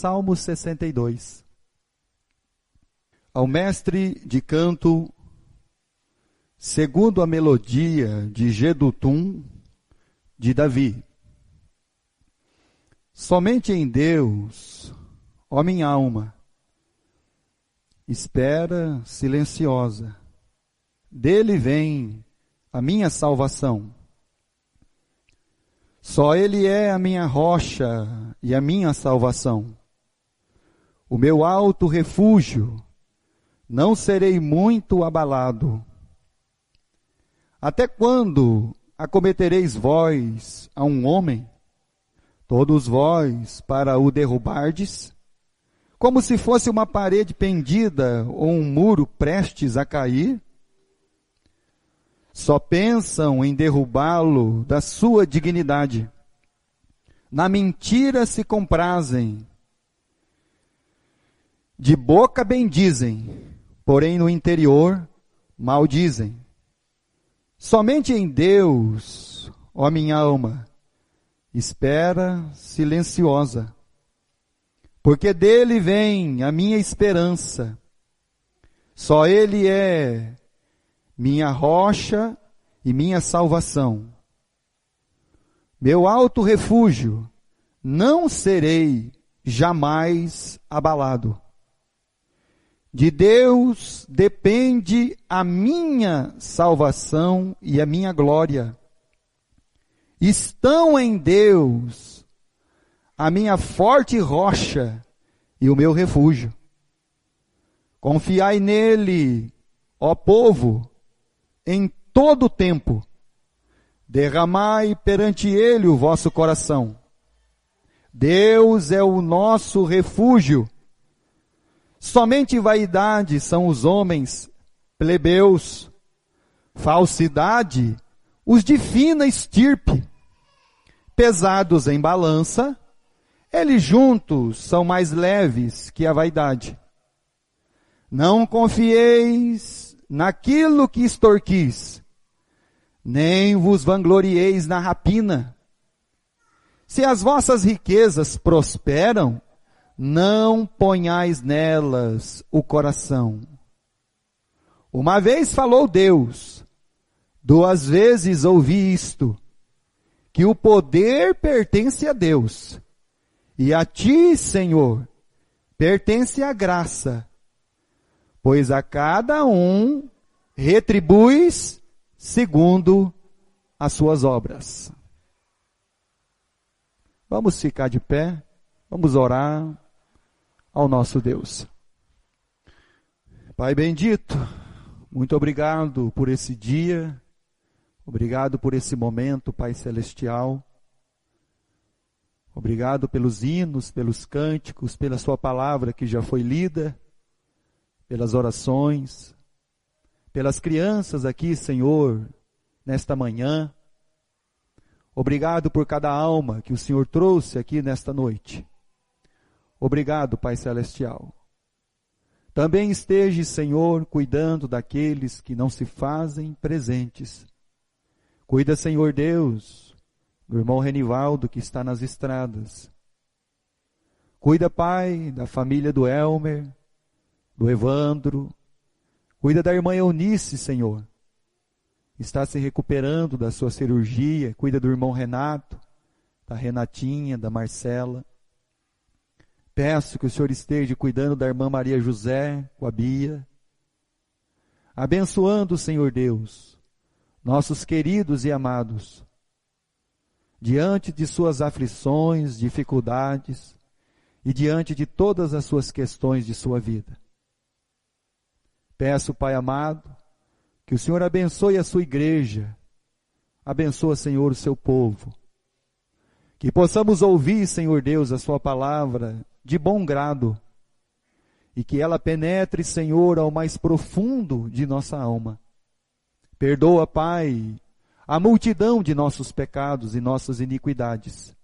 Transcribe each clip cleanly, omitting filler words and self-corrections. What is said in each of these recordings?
Salmo 62. Ao mestre de canto, segundo a melodia de Jedutum, de Davi. Somente em Deus, ó minha alma, espera silenciosa. Dele vem a minha salvação. Só Ele é a minha rocha e a minha salvação. O meu alto refúgio, não serei muito abalado. Até quando acometereis vós a um homem, todos vós para o derrubardes, como se fosse uma parede pendida ou um muro prestes a cair? Só pensam em derrubá-lo da sua dignidade. Na mentira se comprazem. De boca bendizem, porém no interior maldizem. Somente em Deus, ó minha alma, espera silenciosa, porque dele vem a minha esperança. Só Ele é minha rocha e minha salvação. Meu alto refúgio, não serei jamais abalado. De Deus depende a minha salvação e a minha glória. Estão em Deus a minha forte rocha e o meu refúgio. Confiai nele, ó povo, em todo o tempo. Derramai perante ele o vosso coração. Deus é o nosso refúgio. Somente vaidade são os homens plebeus, falsidade os de fina estirpe. Pesados em balança, eles juntos são mais leves que a vaidade. Não confieis naquilo que extorquis, nem vos vanglorieis na rapina. Se as vossas riquezas prosperam, não ponhais nelas o coração. Uma vez falou Deus, 2 vezes ouvi isto, que o poder pertence a Deus, e a ti, Senhor, pertence a graça, pois a cada um retribuis segundo as suas obras. Vamos ficar de pé, vamos orar ao nosso Deus. Pai bendito, muito obrigado por esse dia, obrigado por esse momento, Pai celestial. Obrigado pelos hinos, pelos cânticos, pela sua palavra que já foi lida, pelas orações, pelas crianças aqui, Senhor, nesta manhã. Obrigado por cada alma que o Senhor trouxe aqui nesta noite. Obrigado, Pai celestial. Também esteja, Senhor, cuidando daqueles que não se fazem presentes. Cuida, Senhor Deus, do irmão Renivaldo que está nas estradas. Cuida, Pai, da família do Elmer, do Evandro. Cuida da irmã Eunice, Senhor. Está se recuperando da sua cirurgia. Cuida do irmão Renato, da Renatinha, da Marcela. Peço que o Senhor esteja cuidando da irmã Maria José, com a Bia. Abençoando, Senhor Deus, nossos queridos e amados, diante de suas aflições, dificuldades e diante de todas as suas questões de sua vida. Peço, Pai amado, que o Senhor abençoe a sua igreja, abençoa, Senhor, o seu povo, que possamos ouvir, Senhor Deus, a sua palavra de bom grado, e que ela penetre, Senhor, ao mais profundo de nossa alma. Perdoa, Pai, a multidão de nossos pecados e nossas iniquidades.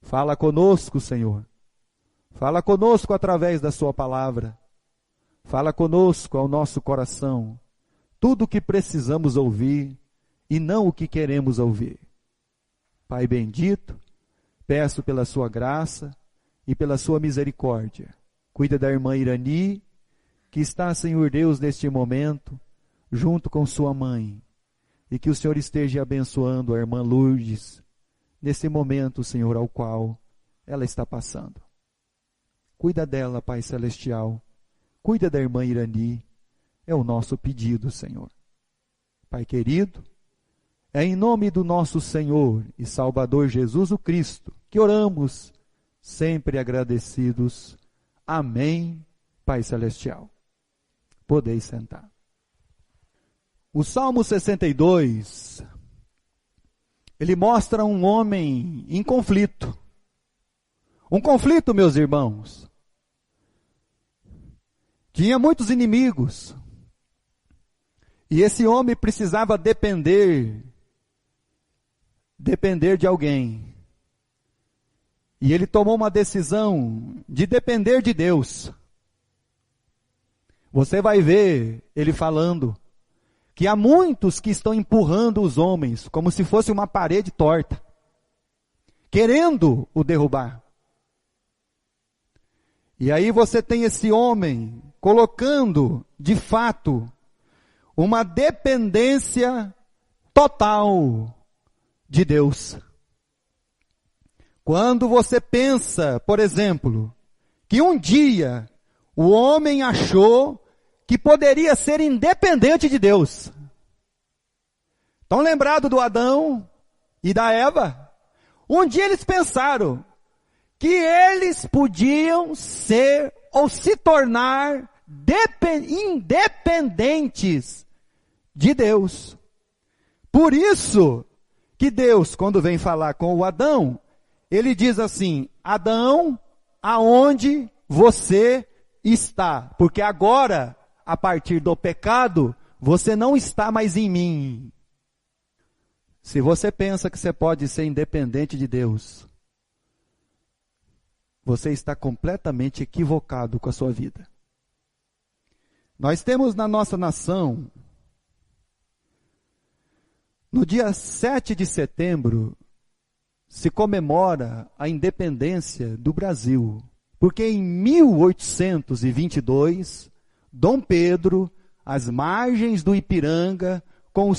Fala conosco, Senhor. Fala conosco através da sua palavra. Fala conosco ao nosso coração. Tudo o que precisamos ouvir e não o que queremos ouvir. Pai bendito, peço pela sua graça, e pela sua misericórdia. Cuida da irmã Irani, que está, Senhor Deus, neste momento, junto com sua mãe. E que o Senhor esteja abençoando a irmã Lourdes, nesse momento, Senhor, ao qual ela está passando. Cuida dela, Pai Celestial. Cuida da irmã Irani. É o nosso pedido, Senhor. Pai querido, é em nome do nosso Senhor e Salvador Jesus o Cristo que oramos, sempre agradecidos. Amém, Pai Celestial. Podeis sentar. O Salmo 62, ele mostra um homem em conflito. Um conflito, meus irmãos. Tinha muitos inimigos. E esse homem precisava depender de alguém. E ele tomou uma decisão de depender de Deus. Você vai ver ele falando que há muitos que estão empurrando os homens como se fosse uma parede torta, querendo o derrubar. E aí você tem esse homem colocando, de fato, uma dependência total de Deus. Quando você pensa, por exemplo, que um dia o homem achou que poderia ser independente de Deus. Estão lembrados do Adão e da Eva? Um dia eles pensaram que eles podiam ser ou se tornar independentes de Deus. Por isso que Deus, quando vem falar com o Adão, ele diz assim: Adão, aonde você está? Porque agora, a partir do pecado, você não está mais em mim. Se você pensa que você pode ser independente de Deus, você está completamente equivocado com a sua vida. Nós temos na nossa nação, no dia 7 de setembro, se comemora a independência do Brasil. Porque em 1822, Dom Pedro, às margens do Ipiranga, com a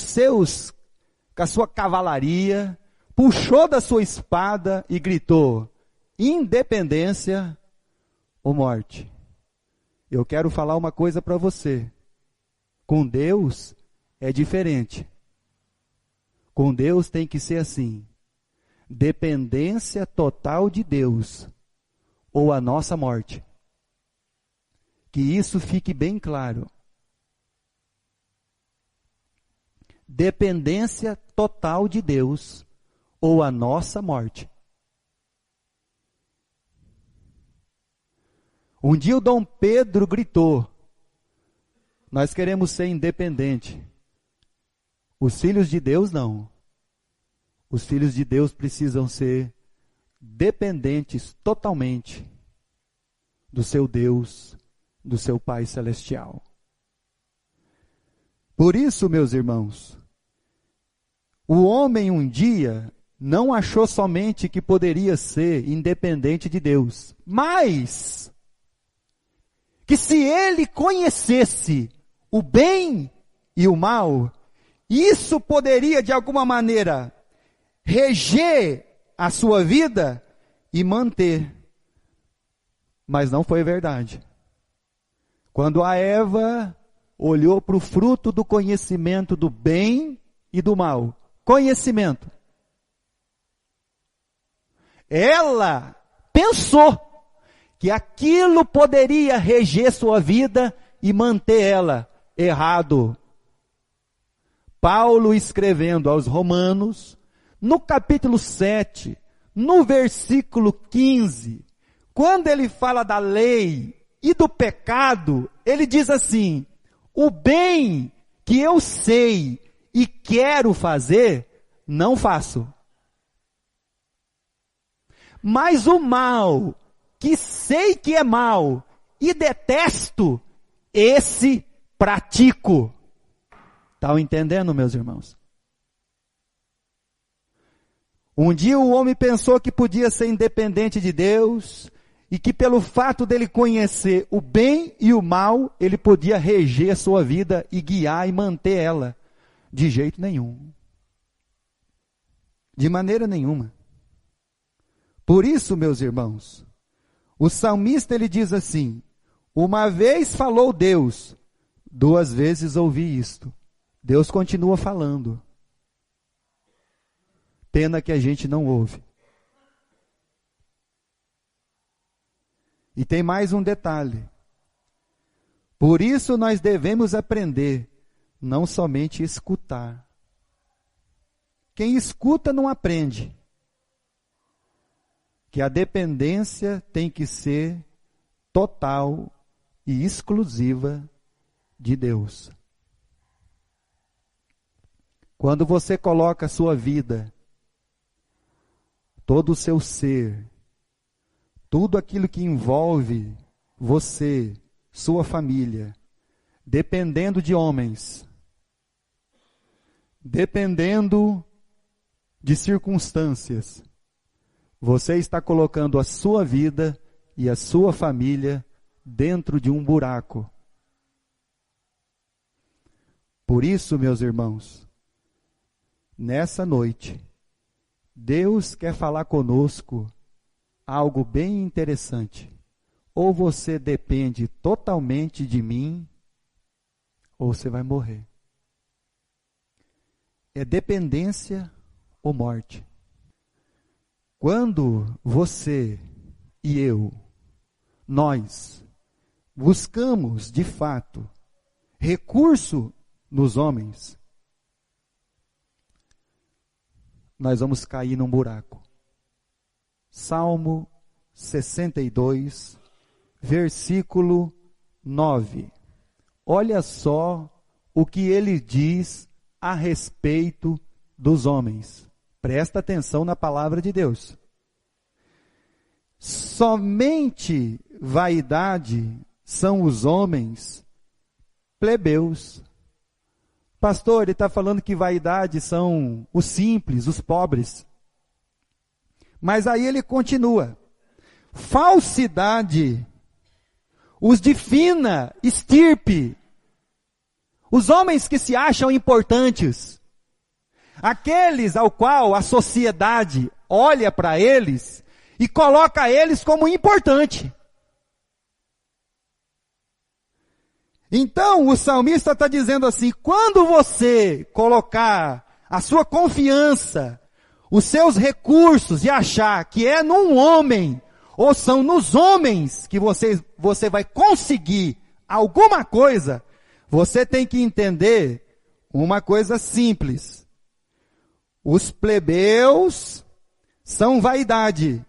sua cavalaria, puxou da sua espada e gritou: independência ou morte. Eu quero falar uma coisa para você. Com Deus é diferente. Com Deus tem que ser assim: dependência total de Deus ou a nossa morte. Que isso fique bem claro. Dependência total de Deus ou a nossa morte. Um dia o Dom Pedro gritou: nós queremos ser independentes. Os filhos de Deus não. Os filhos de Deus precisam ser dependentes totalmente do seu Deus, do seu Pai Celestial. Por isso, meus irmãos, o homem um dia não achou somente que poderia ser independente de Deus, mas que se ele conhecesse o bem e o mal, isso poderia de alguma maneira reger a sua vida e manter. Mas não foi verdade. Quando a Eva olhou para o fruto do conhecimento do bem e do mal, conhecimento, ela pensou que aquilo poderia reger sua vida e manter ela. Errado. Paulo, escrevendo aos Romanos, no capítulo 7, no versículo 15, quando ele fala da lei e do pecado, ele diz assim: o bem que eu sei e quero fazer, não faço. Mas o mal, que sei que é mal e detesto, esse pratico. Estão entendendo, meus irmãos? Um dia o homem pensou que podia ser independente de Deus, e que pelo fato dele conhecer o bem e o mal, ele podia reger a sua vida e guiar e manter ela. De jeito nenhum. De maneira nenhuma. Por isso, meus irmãos, o salmista ele diz assim: uma vez falou Deus, 2 vezes ouvi isto. Deus continua falando. Pena que a gente não ouve. E tem mais um detalhe. Por isso nós devemos aprender, não somente escutar. Quem escuta não aprende. Que a dependência tem que ser total e exclusiva de Deus. Quando você coloca a sua vida, todo o seu ser, tudo aquilo que envolve você, sua família, dependendo de homens, dependendo de circunstâncias, você está colocando a sua vida e a sua família dentro de um buraco. Por isso, meus irmãos, nessa noite, Deus quer falar conosco algo bem interessante. Ou você depende totalmente de mim, ou você vai morrer. É dependência ou morte. Quando você e eu, nós, buscamos de fato recurso nos homens, nós vamos cair num buraco. Salmo 62, versículo 9. Olha só o que ele diz a respeito dos homens. Presta atenção na palavra de Deus. Somente vaidade são os homens plebeus. Pastor, ele está falando que vaidade são os simples, os pobres. Mas aí ele continua. Falsidade, os de fina estirpe, os homens que se acham importantes, aqueles ao qual a sociedade olha para eles e coloca eles como importante. Então o salmista está dizendo assim: quando você colocar a sua confiança, os seus recursos e achar que é num homem, ou são nos homens que você vai conseguir alguma coisa, você tem que entender uma coisa simples. Os plebeus são vaidade.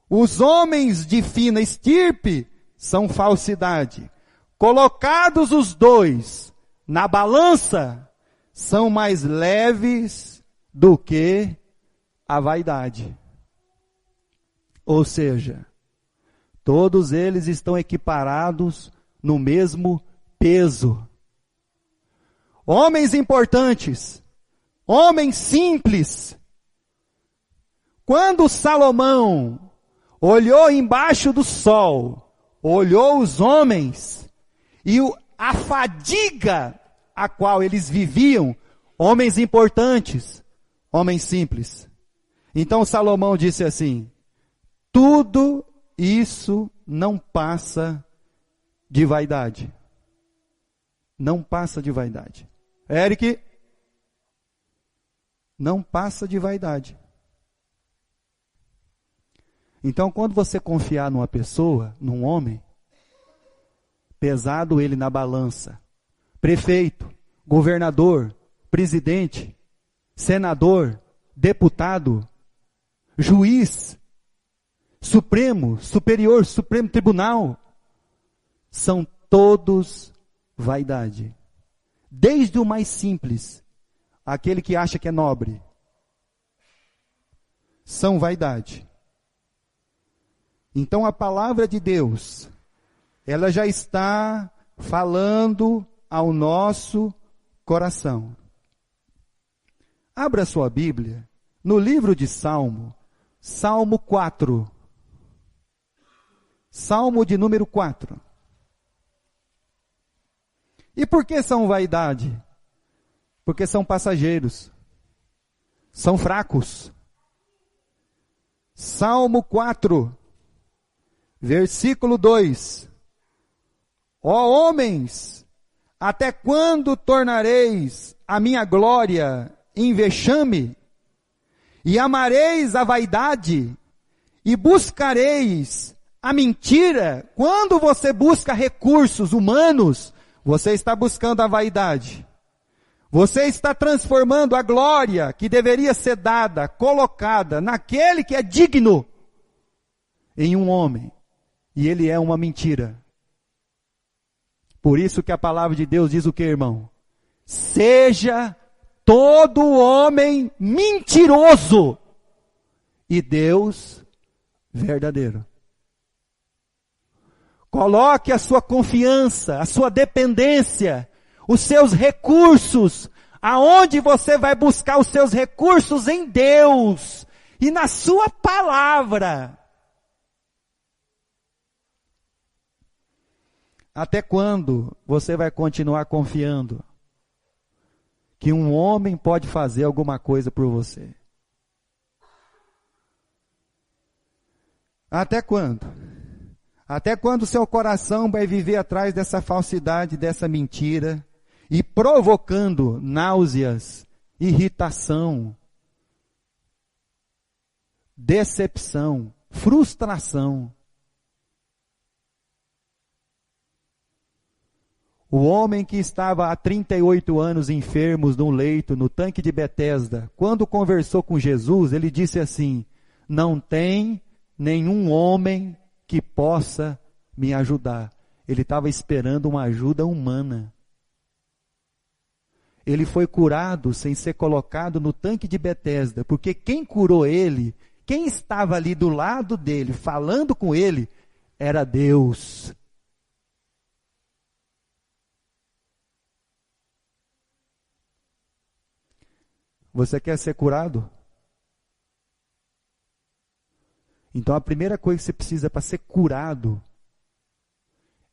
Os homens de fina estirpe são falsidade. Colocados os dois na balança, são mais leves do que a vaidade. Ou seja, todos eles estão equiparados no mesmo peso. Homens importantes, homens simples. Quando Salomão olhou embaixo do sol, olhou os homens e a fadiga a qual eles viviam, homens importantes, homens simples. Então Salomão disse assim: tudo isso não passa de vaidade. Não passa de vaidade. Eric, não passa de vaidade. Então, quando você confiar numa pessoa, num homem, pesado ele na balança, prefeito, governador, presidente, senador, deputado, juiz, Supremo, Superior, Supremo Tribunal, são todos vaidade. Desde o mais simples, aquele que acha que é nobre, são vaidade. Então a palavra de Deus, ela já está falando ao nosso coração. Abra sua Bíblia no livro de Salmo, Salmo 4. Salmo de número 4. E por que são vaidade? Porque são passageiros. São fracos. Salmo 4, versículo 2. Ó homens, até quando tornareis a minha glória em vexame? E amareis a vaidade? E buscareis a mentira? Quando você busca recursos humanos, você está buscando a vaidade. Você está transformando a glória que deveria ser dada, colocada naquele que é digno, em um homem. E ele é uma mentira. Por isso que a palavra de Deus diz o que, irmão? Seja todo homem mentiroso e Deus verdadeiro. Coloque a sua confiança, a sua dependência, os seus recursos, aonde você vai buscar os seus recursos em Deus e na sua palavra. Até quando você vai continuar confiando que um homem pode fazer alguma coisa por você? Até quando? Até quando seu coração vai viver atrás dessa falsidade, dessa mentira, e provocando náuseas, irritação, decepção, frustração? O homem que estava há 38 anos enfermos num leito, no tanque de Betesda, quando conversou com Jesus, ele disse assim: não tem nenhum homem que possa me ajudar. Ele estava esperando uma ajuda humana. Ele foi curado sem ser colocado no tanque de Betesda, porque quem curou ele, quem estava ali do lado dele, falando com ele, era Deus. Você quer ser curado? Então a primeira coisa que você precisa para ser curado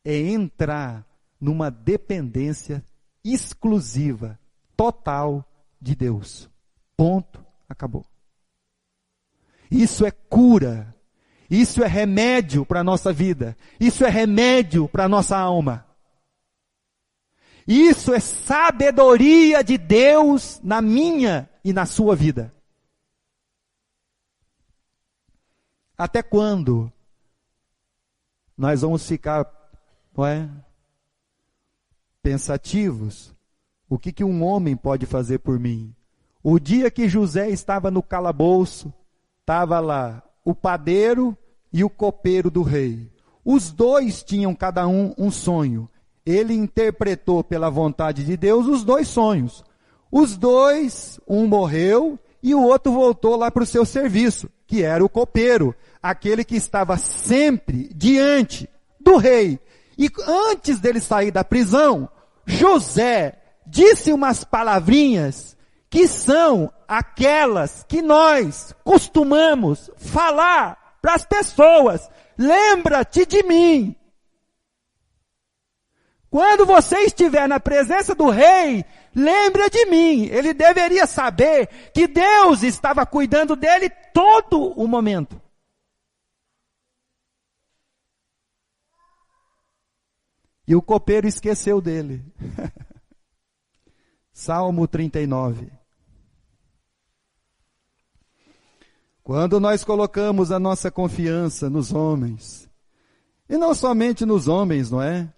é entrar numa dependência exclusiva, total de Deus. Ponto, acabou. Isso é cura. Isso é remédio para a nossa vida. Isso é remédio para a nossa alma. Isso é sabedoria de Deus na minha e na sua vida. Até quando nós vamos ficar, pensativos? O que um homem pode fazer por mim? O dia que José estava no calabouço, estava lá o padeiro e o copeiro do rei. Os dois tinham cada um sonho. Ele interpretou pela vontade de Deus os dois sonhos. Os dois, um morreu e o outro voltou lá para o seu serviço, que era o copeiro, aquele que estava sempre diante do rei. E antes dele sair da prisão, José disse umas palavrinhas que são aquelas que nós costumamos falar para as pessoas: lembra-te de mim. Quando você estiver na presença do rei, lembra de mim. Ele deveria saber que Deus estava cuidando dele todo o momento. E o copeiro esqueceu dele. Salmo 39. Quando nós colocamos a nossa confiança nos homens, e não somente nos homens, não é?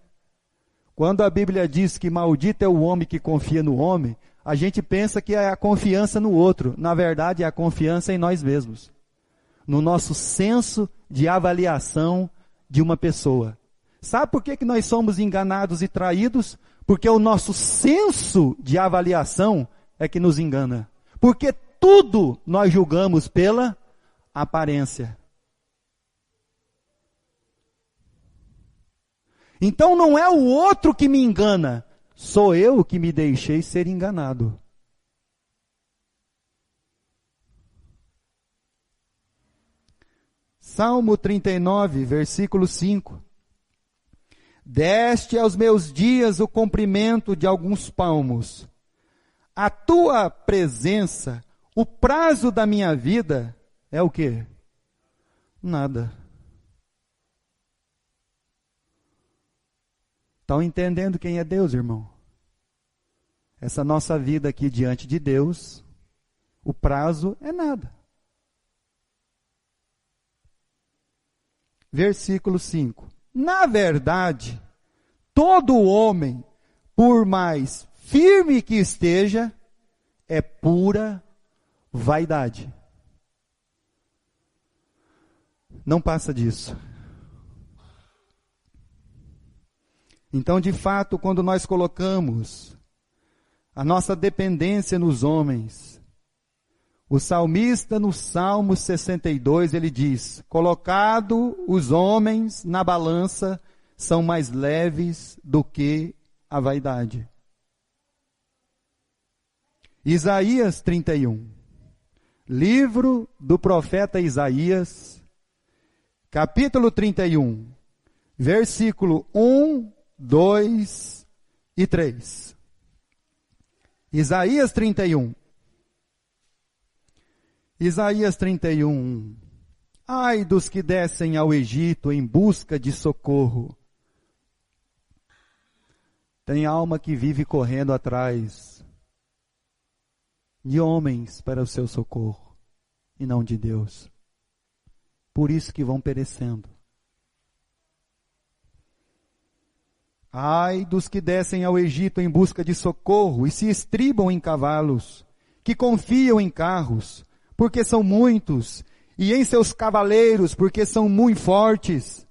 Quando a Bíblia diz que maldito é o homem que confia no homem, a gente pensa que é a confiança no outro. Na verdade, é a confiança em nós mesmos. No nosso senso de avaliação de uma pessoa. Sabe por que nós somos enganados e traídos? Porque o nosso senso de avaliação é que nos engana. Porque tudo nós julgamos pela aparência. Então não é o outro que me engana, sou eu que me deixei ser enganado. Salmo 39, versículo 5. Deste aos meus dias o comprimento de alguns palmos. A tua presença, o prazo da minha vida, é o quê? Nada. Estão entendendo quem é Deus, irmão? Essa nossa vida aqui diante de Deus, o prazo é nada. Versículo 5. Na verdade, todo homem, por mais firme que esteja, é pura vaidade. Não passa disso. Então, de fato, quando nós colocamos a nossa dependência nos homens, o salmista no Salmo 62, ele diz, colocado os homens na balança, são mais leves do que a vaidade. Isaías 31, livro do profeta Isaías, capítulo 31, versículo 1, 2 e 3. Isaías 31. Isaías 31. Ai dos que descem ao Egito em busca de socorro. Tem alma que vive correndo atrás de homens para o seu socorro e não de Deus. Por isso que vão perecendo. Ai dos que descem ao Egito em busca de socorro e se estribam em cavalos, que confiam em carros, porque são muitos, e em seus cavaleiros, porque são muito fortes,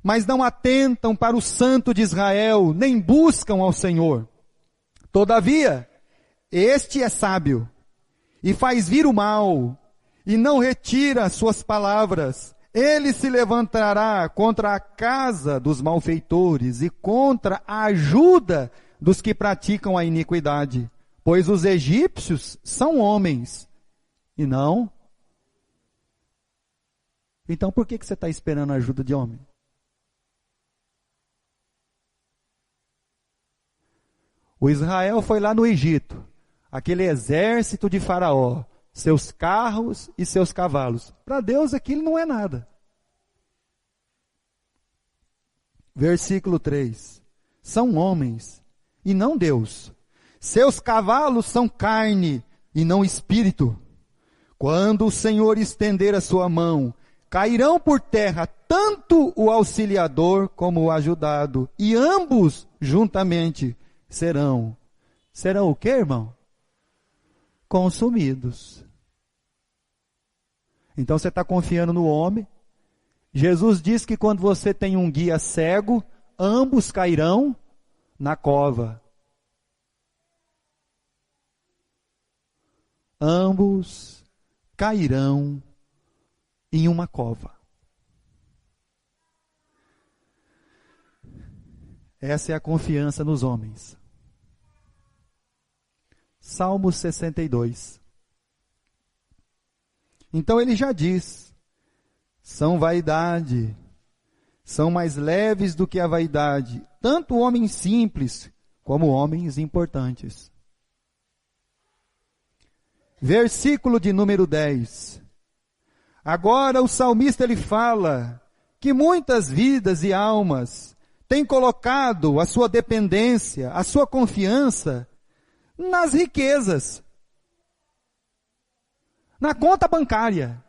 mas não atentam para o Santo de Israel, nem buscam ao Senhor. Todavia, este é sábio, e faz vir o mal, e não retira suas palavras. Ele se levantará contra a casa dos malfeitores e contra a ajuda dos que praticam a iniquidade, pois os egípcios são homens, e não. Então por que você está esperando a ajuda de homem? O Israel foi lá no Egito, aquele exército de Faraó, seus carros e seus cavalos. Para Deus aquilo não é nada. Versículo 3. São homens e não Deus. Seus cavalos são carne e não espírito. Quando o Senhor estender a sua mão, cairão por terra tanto o auxiliador como o ajudado, e ambos juntamente serão o quê, irmão? Consumidos. Então você está confiando no homem. Jesus diz que quando você tem um guia cego, ambos cairão na cova. Ambos cairão em uma cova. Essa é a confiança nos homens. Salmo 62. Então ele já diz, são vaidade, são mais leves do que a vaidade, tanto homens simples como homens importantes. Versículo de número 10. Agora o salmista ele fala que muitas vidas e almas têm colocado a sua dependência, a sua confiança nas riquezas, na conta bancária,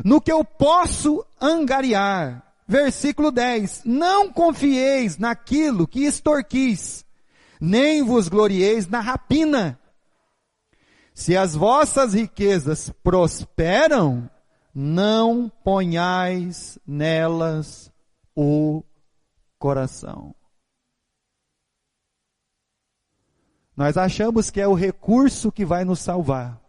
no que eu posso angariar. Versículo 10, não confieis naquilo que extorquis, nem vos glorieis na rapina. Se as vossas riquezas prosperam, não ponhais nelas o coração. Nós achamos que é o recurso que vai nos salvar.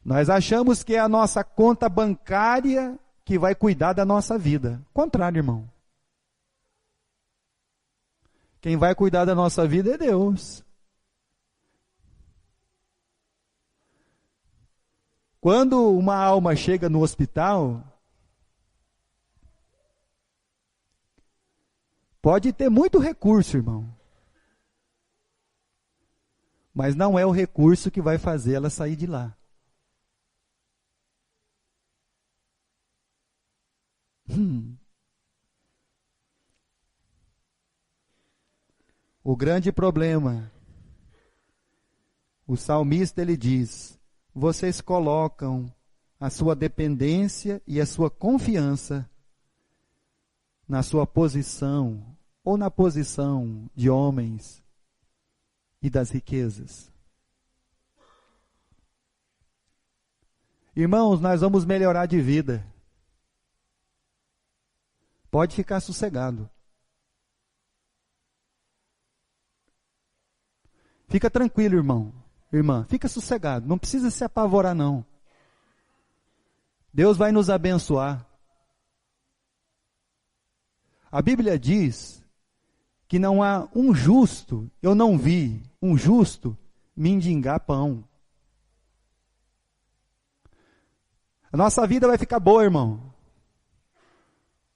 Nós achamos que é a nossa conta bancária que vai cuidar da nossa vida. Contrário, irmão. Quem vai cuidar da nossa vida é Deus. Quando uma alma chega no hospital, pode ter muito recurso, irmão. Mas não é o recurso que vai fazer ela sair de lá. O grande problema, o salmista ele diz, vocês colocam a sua dependência e a sua confiança na sua posição ou na posição de homens e das riquezas. Irmãos, nós vamos melhorar de vida. Pode ficar sossegado. Fica tranquilo, irmão, irmã, fica sossegado, não precisa se apavorar não. Deus vai nos abençoar. A Bíblia diz que não há um justo, eu não vi um justo mendigar pão. A nossa vida vai ficar boa, irmão.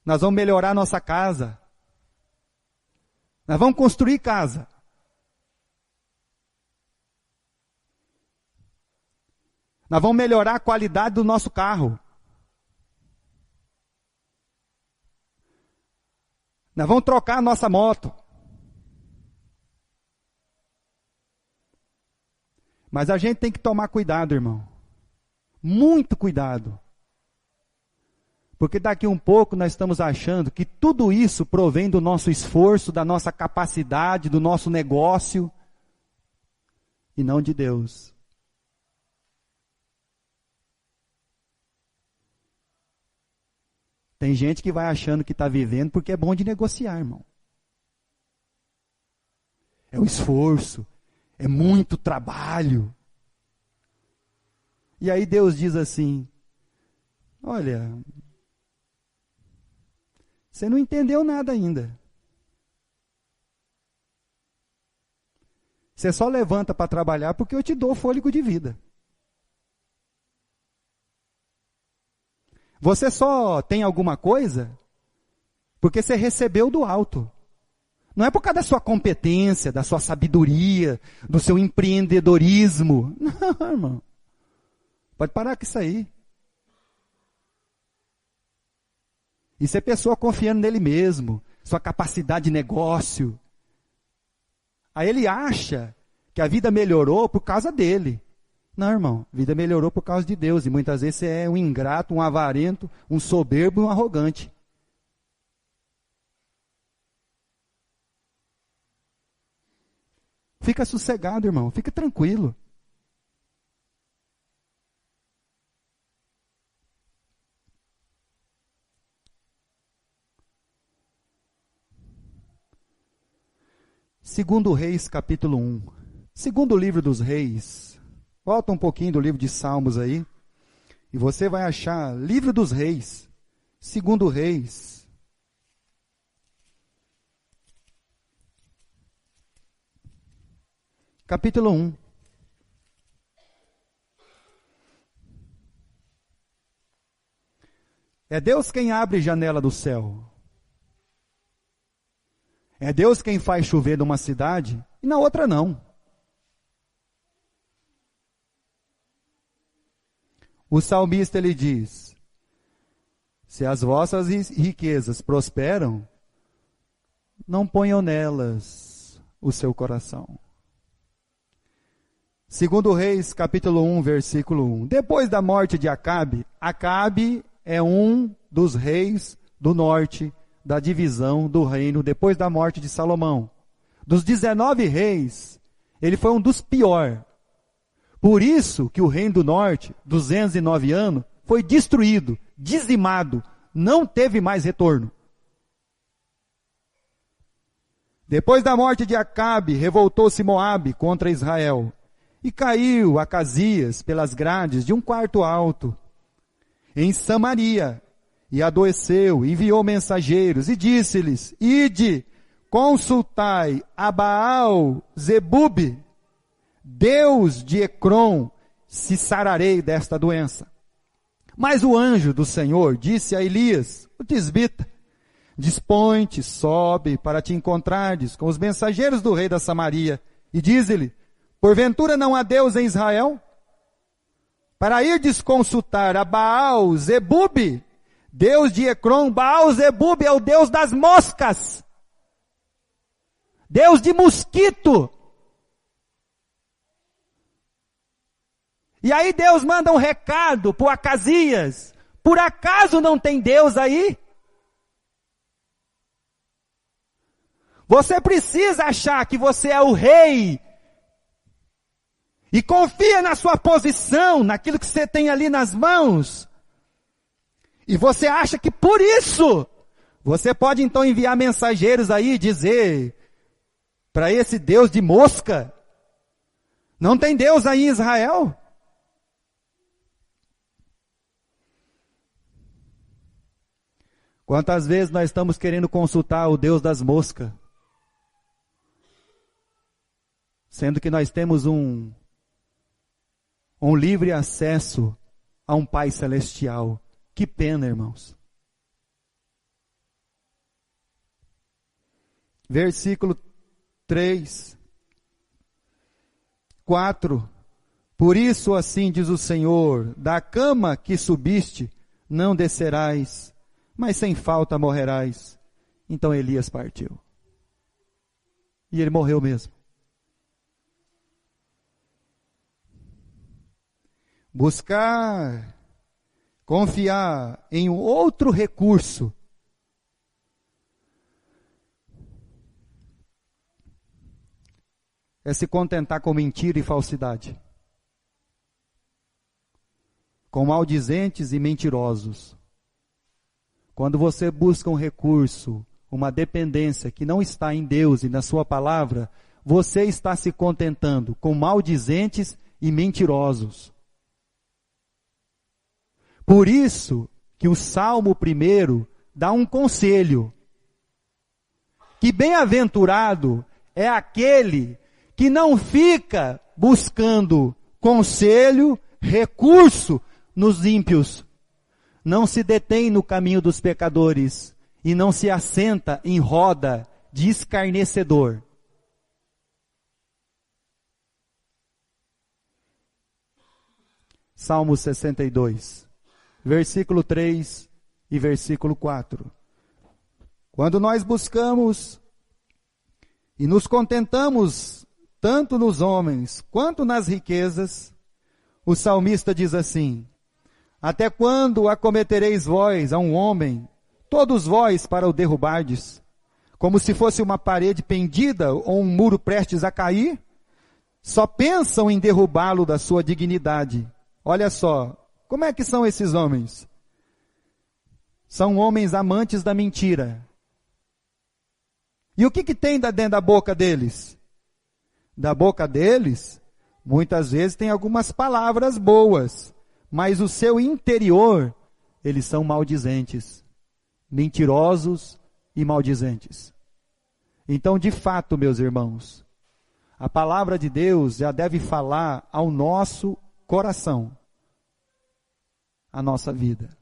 Nós vamos melhorar a nossa casa. Nós vamos construir casa. Nós vamos melhorar a qualidade do nosso carro. Nós vamos trocar a nossa moto. Mas a gente tem que tomar cuidado, irmão. Muito cuidado. Porque daqui um pouco nós estamos achando que tudo isso provém do nosso esforço, da nossa capacidade, do nosso negócio, e não de Deus. Tem gente que vai achando que está vivendo porque é bom de negociar, irmão. É o esforço, é muito trabalho. E aí Deus diz assim, olha, você não entendeu nada ainda. Você só levanta para trabalhar porque eu te dou fôlego de vida. Você só tem alguma coisa porque você recebeu do alto. Não é por causa da sua competência, da sua sabedoria, do seu empreendedorismo. Não, irmão. Pode parar com isso aí. Isso é pessoa confiando nele mesmo, sua capacidade de negócio. Aí ele acha que a vida melhorou por causa dele. Não, irmão, a vida melhorou por causa de Deus. E muitas vezes você é um ingrato, um avarento, um soberbo e um arrogante. Fica sossegado, irmão, fica tranquilo. Segundo Reis, capítulo 1. Segundo livro dos Reis. Volta um pouquinho do livro de Salmos aí. E você vai achar livro dos Reis. Segundo Reis. Capítulo 1. É Deus quem abre janela do céu. É Deus quem faz chover numa cidade e na outra não. O salmista ele diz, se as vossas riquezas prosperam, não ponham nelas o seu coração. Segundo Reis, capítulo 1, versículo 1. Depois da morte de Acabe, Acabe é um dos reis do norte, da divisão do reino, depois da morte de Salomão. Dos 19 reis, ele foi um dos piores. Por isso que o reino do norte, 209 anos, foi destruído, dizimado, não teve mais retorno. Depois da morte de Acabe, revoltou-se Moabe contra Israel. E caiu Acasias pelas grades de um quarto alto, em Samaria, e adoeceu, enviou mensageiros e disse-lhes, ide, consultai a Baal Zebub, Deus de Ecrom, se sararei desta doença. Mas o anjo do Senhor disse a Elias, o tisbita, dispõe-te, sobe para te encontrares com os mensageiros do rei da Samaria, e diz-lhe, porventura não há Deus em Israel? Para irdes consultar a Baal-Zebub, Deus de Ecrom. Baal-Zebub é o Deus das moscas, Deus de mosquito. E aí Deus manda um recado para Acasias, por acaso não tem Deus aí? Você precisa achar que você é o rei, e confia na sua posição, naquilo que você tem ali nas mãos, e você acha que por isso, você pode então enviar mensageiros aí e dizer, para esse Deus de mosca, não tem Deus aí em Israel? Quantas vezes nós estamos querendo consultar o Deus das moscas, sendo que nós temos um livre acesso a um Pai Celestial. Que pena, irmãos. Versículo 3, 4. Por isso assim diz o Senhor, da cama que subiste, não descerás, mas sem falta morrerás. Então Elias partiu. E ele morreu mesmo. Buscar, confiar em um outro recurso, é se contentar com mentira e falsidade, com maldizentes e mentirosos. Quando você busca um recurso, uma dependência que não está em Deus e na sua palavra, você está se contentando com maldizentes e mentirosos. Por isso que o Salmo 1 dá um conselho, que bem-aventurado é aquele que não fica buscando conselho, recurso nos ímpios, não se detém no caminho dos pecadores e não se assenta em roda de escarnecedor. Salmo 62. Versículo 3 e versículo 4. Quando nós buscamos e nos contentamos tanto nos homens quanto nas riquezas, o salmista diz assim, até quando acometereis vós a um homem, todos vós para o derrubardes, como se fosse uma parede pendida ou um muro prestes a cair? Só pensam em derrubá-lo da sua dignidade. Olha só, como é que são esses homens? São homens amantes da mentira. E o que tem dentro da boca deles? Da boca deles, muitas vezes tem algumas palavras boas, mas o seu interior, eles são maldizentes, mentirosos e maldizentes. Então, de fato, meus irmãos, a palavra de Deus já deve falar ao nosso coração, a nossa vida.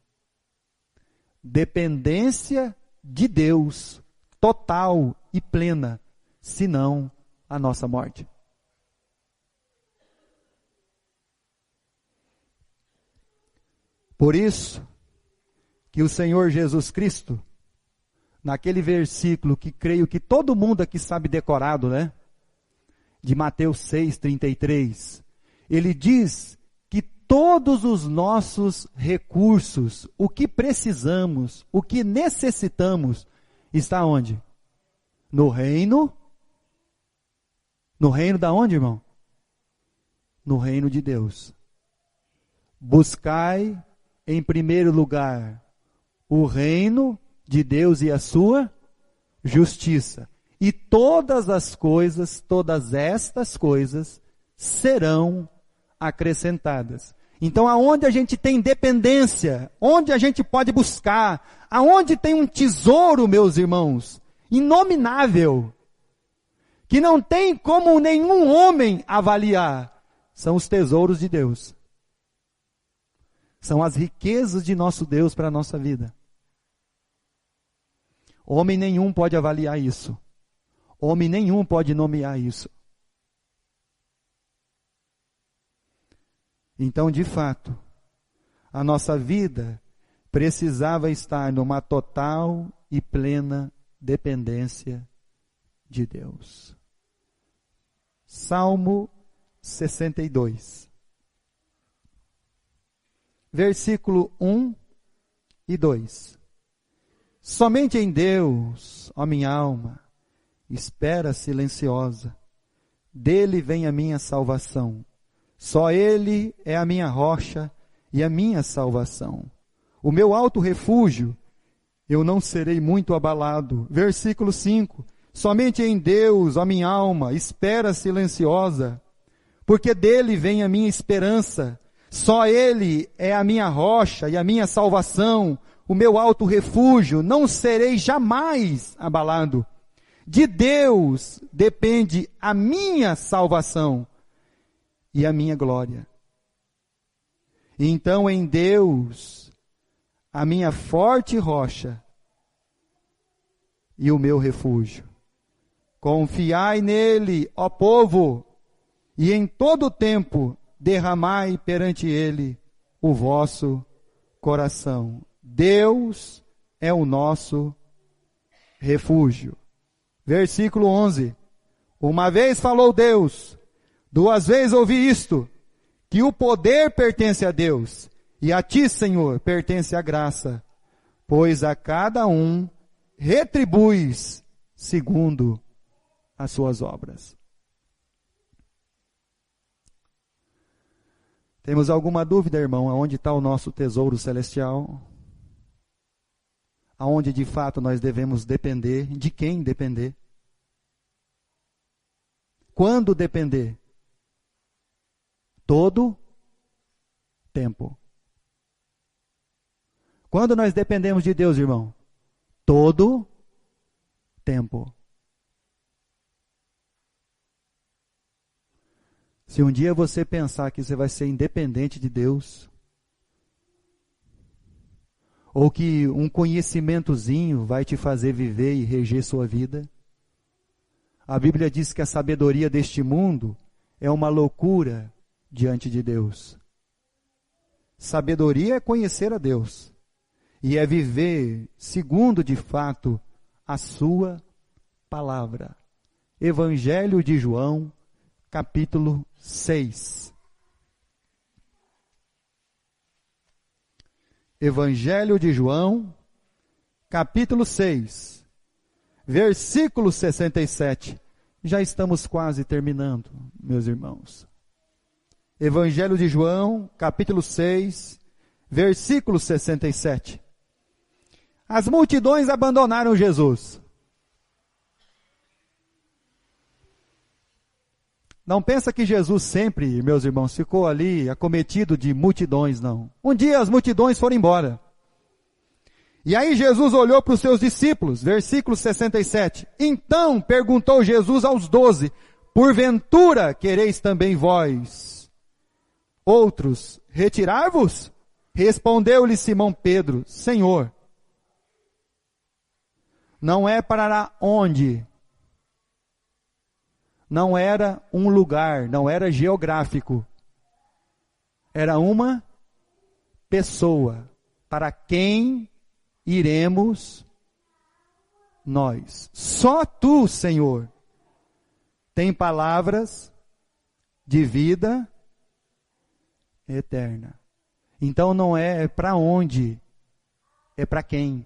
Dependência de Deus, total e plena, senão a nossa morte. Por isso, que o Senhor Jesus Cristo, naquele versículo que creio que todo mundo aqui sabe decorado, né? De Mateus 6:33, ele diz que todos os nossos recursos, o que precisamos, o que necessitamos, está onde? No reino. No reino da onde, irmão? No reino de Deus. Buscai em primeiro lugar o reino de Deus e a sua justiça. E todas as coisas, todas estas coisas serão acrescentadas. Então, aonde a gente tem dependência, onde a gente pode buscar, aonde tem um tesouro, meus irmãos, inominável, que não tem como nenhum homem avaliar, são os tesouros de Deus. São as riquezas de nosso Deus para a nossa vida. Homem nenhum pode avaliar isso. Homem nenhum pode nomear isso. Então, de fato, a nossa vida precisava estar numa total e plena dependência de Deus. Salmo 62, versículo 1 e 2. Somente em Deus, ó minha alma, espera silenciosa. Dele vem a minha salvação. Só Ele é a minha rocha e a minha salvação. O meu alto refúgio, eu não serei muito abalado. Versículo 5. Somente em Deus, ó minha alma, espera silenciosa, porque dele vem a minha esperança. Só Ele é a minha rocha e a minha salvação, o meu alto refúgio, não serei jamais abalado. De Deus depende a minha salvação e a minha glória. Então em Deus, a minha forte rocha e o meu refúgio. Confiai nele, ó povo, e em todo tempo derramai perante ele o vosso coração. Deus é o nosso refúgio. Versículo 11. Uma vez falou Deus, duas vezes ouvi isto, que o poder pertence a Deus, e a ti, Senhor, pertence a graça, pois a cada um retribuis segundo as suas obras. Temos alguma dúvida, irmão, aonde está o nosso tesouro celestial? Aonde de fato nós devemos depender? De quem depender? Quando depender? Todo tempo. Quando nós dependemos de Deus, irmão? Todo tempo. Se um dia você pensar que você vai ser independente de Deus, ou que um conhecimentozinho vai te fazer viver e reger sua vida, a Bíblia diz que a sabedoria deste mundo é uma loucura diante de Deus. Sabedoria é conhecer a Deus, e é viver segundo de fato a sua palavra. Evangelho de João, capítulo 6. Evangelho de João, capítulo 6, versículo 67. Já estamos quase terminando, meus irmãos. Evangelho de João, capítulo 6, versículo 67. As multidões abandonaram Jesus. Não pensa que Jesus sempre, meus irmãos, ficou ali acometido de multidões, não. Um dia as multidões foram embora. E aí Jesus olhou para os seus discípulos, versículo 67. Então perguntou Jesus aos 12, porventura quereis também vós outros retirar-vos? Respondeu-lhe Simão Pedro, Senhor, não é para onde? Não era um lugar, não era geográfico. Era uma pessoa. Para quem iremos nós? Só tu, Senhor, tem palavras de vida eterna. Então não é para onde, é para quem.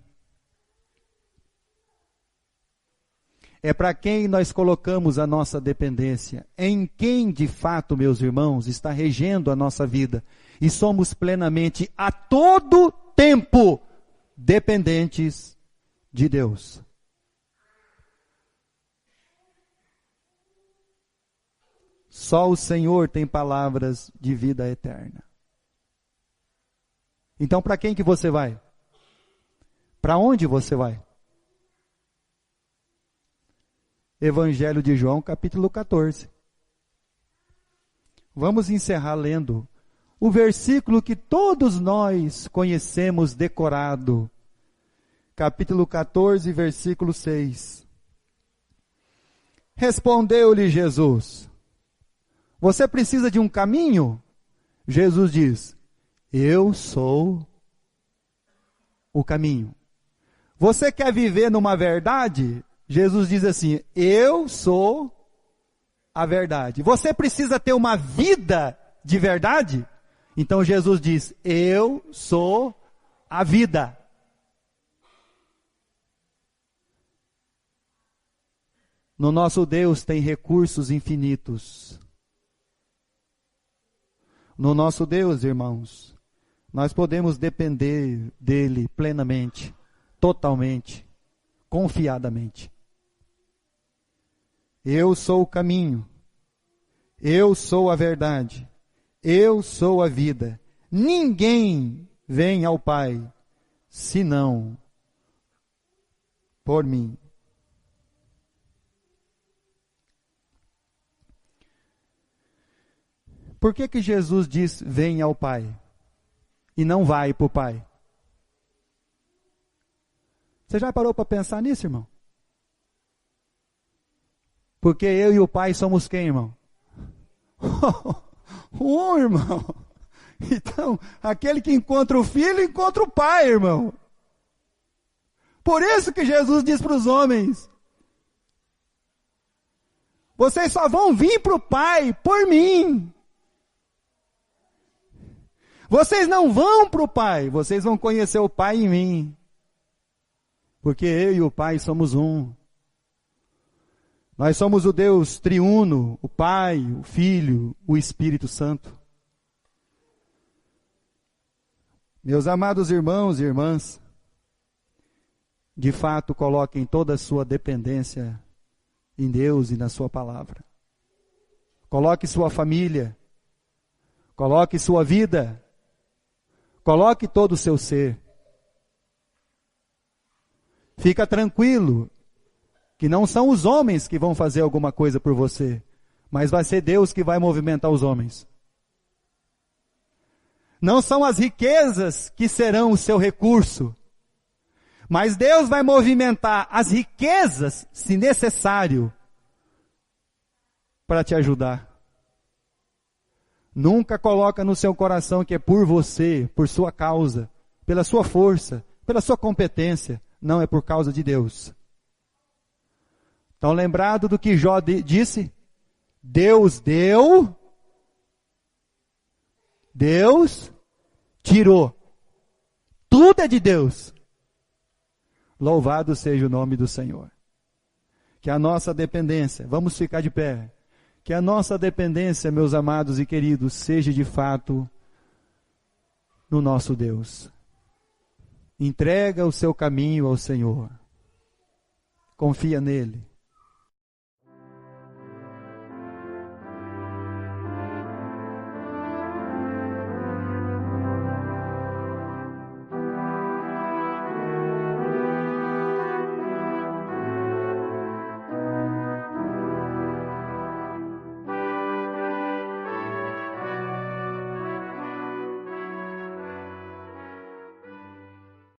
É para quem nós colocamos a nossa dependência. Em quem, de fato, meus irmãos, está regendo a nossa vida. E somos plenamente, a todo tempo, dependentes de Deus. Só o Senhor tem palavras de vida eterna. Então, para quem que você vai? Para onde você vai? Evangelho de João, capítulo 14. Vamos encerrar lendo o versículo que todos nós conhecemos decorado. Capítulo 14, versículo 6. Respondeu-lhe Jesus: você precisa de um caminho? Jesus diz: eu sou o caminho. Você quer viver numa verdade? Jesus diz assim: eu sou a verdade. Você precisa ter uma vida de verdade? Então Jesus diz: eu sou a vida. No nosso Deus tem recursos infinitos. No nosso Deus, irmãos, nós podemos depender dele plenamente, totalmente, confiadamente. Eu sou o caminho, eu sou a verdade, eu sou a vida. Ninguém vem ao Pai, senão por mim. Por que Jesus diz, vem ao Pai, e não vai para o Pai? Você já parou para pensar nisso, irmão? Porque eu e o Pai somos quem, irmão? Um, irmão. Então, aquele que encontra o Filho, encontra o Pai, irmão. Por isso que Jesus diz para os homens: vocês só vão vir para o Pai por mim. Vocês não vão para o Pai, vocês vão conhecer o Pai em mim. Porque eu e o Pai somos um. Nós somos o Deus triuno, o Pai, o Filho, o Espírito Santo. Meus amados irmãos e irmãs, de fato coloquem toda a sua dependência em Deus e na sua palavra. Coloque sua família, coloque sua vida, coloque todo o seu ser. Fica tranquilo, que não são os homens que vão fazer alguma coisa por você, mas vai ser Deus que vai movimentar os homens. Não são as riquezas que serão o seu recurso, mas Deus vai movimentar as riquezas, se necessário, para te ajudar. Nunca coloca no seu coração que é por você, por sua causa, pela sua força, pela sua competência. Não, é por causa de Deus. Então, lembrado do que Jó disse? Deus deu, Deus tirou. Tudo é de Deus. Louvado seja o nome do Senhor. Que a nossa dependência, vamos ficar de pé, que a nossa dependência, meus amados e queridos, seja de fato no nosso Deus. Entrega o seu caminho ao Senhor. Confia nele.